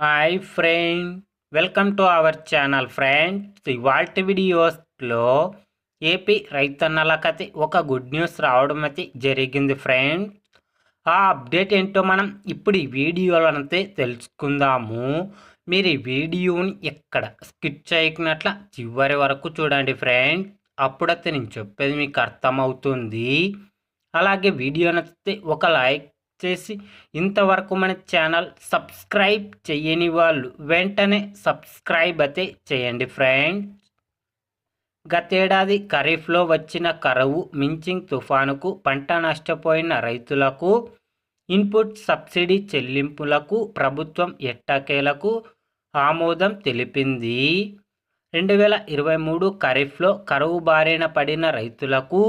Hi friend, welcome to our channel friends. ఇవాల్టి వీడియోస్లో AP రైతన్నలకైతే ఒక గుడ్ న్యూస్ రావడం అయితే జరిగింది ఫ్రెండ్. ఆ అప్డేట్ ఏంటో మనం ఇప్పుడు ఈ వీడియోలనైతే తెలుసుకుందాము. మీరు ఈ వీడియోని ఎక్కడ స్కిప్ చేయకున్నట్ల చివరి వరకు చూడండి ఫ్రెండ్. అప్పుడైతే నేను చెప్పేది మీకు అర్థమవుతుంది. అలాగే వీడియో నచ్చితే ఒక లైక్ చేసి ఇంతవరకు మన ఛానల్ సబ్స్క్రైబ్ చేయని వాళ్ళు వెంటనే సబ్స్క్రైబ్ అయితే చేయండి ఫ్రెండ్స్. గతేడాది ఖరీఫ్లో వచ్చిన కరువు, మించింగ్ తుఫానుకు పంట నష్టపోయిన రైతులకు ఇన్పుట్ సబ్సిడీ చెల్లింపులకు ప్రభుత్వం ఎట్టకేలకు ఆమోదం తెలిపింది. 2023 ఖరీఫ్లో కరువు బారిన పడిన రైతులకు,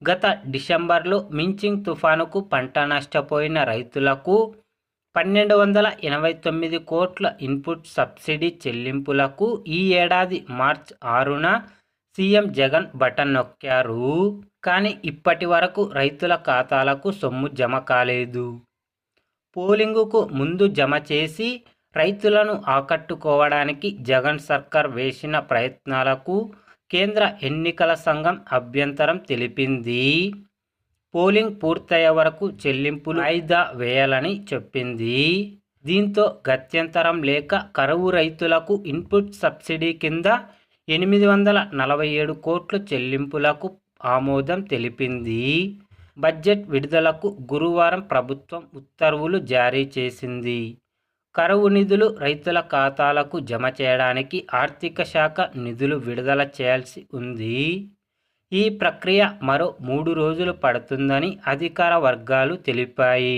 గత డిసెంబర్లో మించింగ్ తుఫానుకు పంట నష్టపోయిన రైతులకు 1289 కోట్ల ఇన్పుట్ సబ్సిడీ చెల్లింపులకు ఈ ఏడాది మార్చి 6న సీఎం జగన్ బటన్ నొక్కారు. కానీ ఇప్పటి వరకు రైతుల ఖాతాలకు సొమ్ము జమ కాలేదు. పోలింగుకు ముందు జమ చేసి రైతులను ఆకట్టుకోవడానికి జగన్ సర్కార్ వేసిన ప్రయత్నాలకు కేంద్ర ఎన్నికల సంఘం అభ్యంతరం తెలిపింది. పోలింగ్ పూర్తయ్యే వరకు చెల్లింపులు వాయిదా వేయాలని చెప్పింది. దీంతో గత్యంతరం లేక కరువు రైతులకు ఇన్పుట్ సబ్సిడీ కింద 847 కోట్ల చెల్లింపులకు ఆమోదం తెలిపింది. బడ్జెట్ విడుదలకు గురువారం ప్రభుత్వం ఉత్తర్వులు జారీ చేసింది. కరువు నిధులు రైతుల ఖాతాలకు జమ చేయడానికి ఆర్థిక శాఖ నిధులు విడుదల చేయాల్సి ఉంది. ఈ ప్రక్రియ మరో 3 రోజులు పడుతుందని అధికార వర్గాలు తెలిపాయి.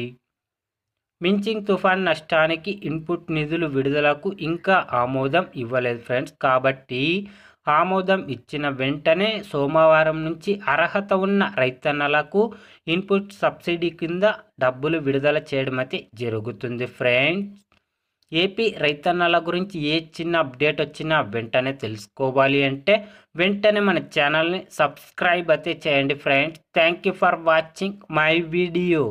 మించింగ్ తుఫాన్ నష్టానికి ఇన్పుట్ నిధులు విడుదలకు ఇంకా ఆమోదం ఇవ్వలేదు ఫ్రెండ్స్. కాబట్టి ఆమోదం ఇచ్చిన వెంటనే సోమవారం నుంచి అర్హత ఉన్న రైతన్నలకు ఇన్పుట్ సబ్సిడీ కింద డబ్బులు విడుదల చేయడం అయితే జరుగుతుంది ఫ్రెండ్స్. ఏపీ రైతన్నల గురించి ఏ చిన్న అప్డేట్ వచ్చినా వెంటనే తెలుసుకోవాలి అంటే వెంటనే మన ఛానల్ని సబ్స్క్రైబ్ అయితే చేయండి friends. Thank you for watching my video.